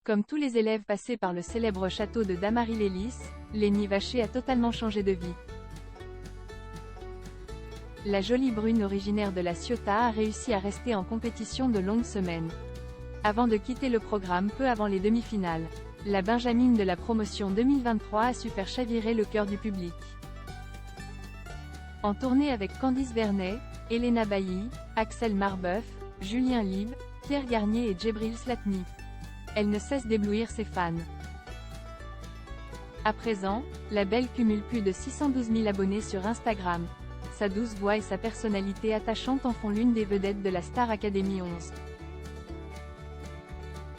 Comme tous les élèves passés par le célèbre château de Dammarie-les-Lys, Lénie Vacher a totalement changé de vie. La jolie brune originaire de La Ciotat a réussi à rester en compétition de longues semaines. Avant de quitter le programme peu avant les demi-finales, la Benjamine de la promotion 2023 a su faire chavirer le cœur du public. En tournée avec Candice Vernet, Elena Bailly, Axel Marbeuf, Julien Lib, Pierre Garnier et Djebril Slatni, elle ne cesse d'éblouir ses fans. À présent, la belle cumule plus de 612 000 abonnés sur Instagram. Sa douce voix et sa personnalité attachante en font l'une des vedettes de la Star Academy 11.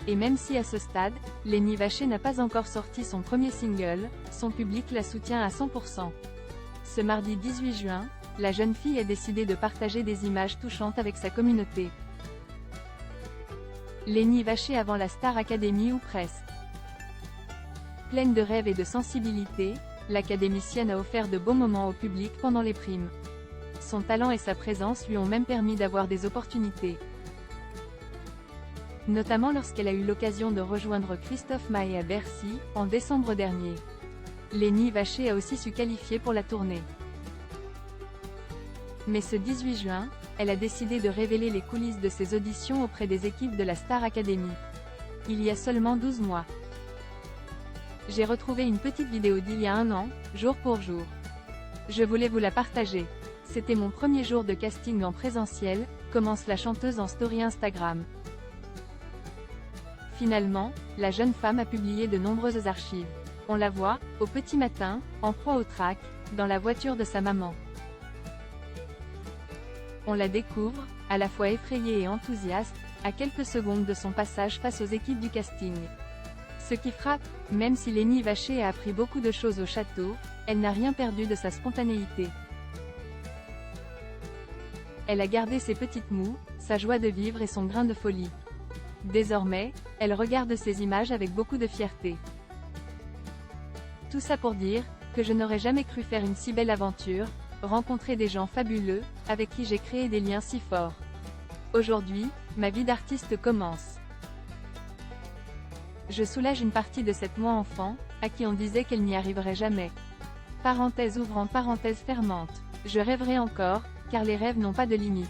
Et même si à ce stade, Lénie Vacher n'a pas encore sorti son premier single, son public la soutient à 100%. Ce mardi 18 juin, la jeune fille a décidé de partager des images touchantes avec sa communauté. Lénie Vacher avant la Star Academy ou presque. Pleine de rêves et de sensibilité, l'académicienne a offert de beaux moments au public pendant les primes. Son talent et sa présence lui ont même permis d'avoir des opportunités. Notamment lorsqu'elle a eu l'occasion de rejoindre Christophe Maé à Bercy, en décembre dernier. Lénie Vacher a aussi su qualifier pour la tournée. Mais ce 18 juin, elle a décidé de révéler les coulisses de ses auditions auprès des équipes de la Star Academy. Il y a seulement 12 mois. J'ai retrouvé une petite vidéo d'il y a un an, jour pour jour. Je voulais vous la partager. C'était mon premier jour de casting en présentiel, commence la chanteuse en story Instagram. Finalement, la jeune femme a publié de nombreuses archives. On la voit, au petit matin, en proie au trac, dans la voiture de sa maman. On la découvre, à la fois effrayée et enthousiaste, à quelques secondes de son passage face aux équipes du casting. Ce qui frappe, même si Lénie Vacher a appris beaucoup de choses au château, elle n'a rien perdu de sa spontanéité. Elle a gardé ses petites moues, sa joie de vivre et son grain de folie. Désormais, elle regarde ces images avec beaucoup de fierté. Tout ça pour dire, que je n'aurais jamais cru faire une si belle aventure, rencontrer des gens fabuleux, avec qui j'ai créé des liens si forts. Aujourd'hui, ma vie d'artiste commence. Je soulage une partie de cette moi enfant, à qui on disait qu'elle n'y arriverait jamais. Parenthèse ouvrant parenthèse fermante. Je rêverai encore, car les rêves n'ont pas de limite.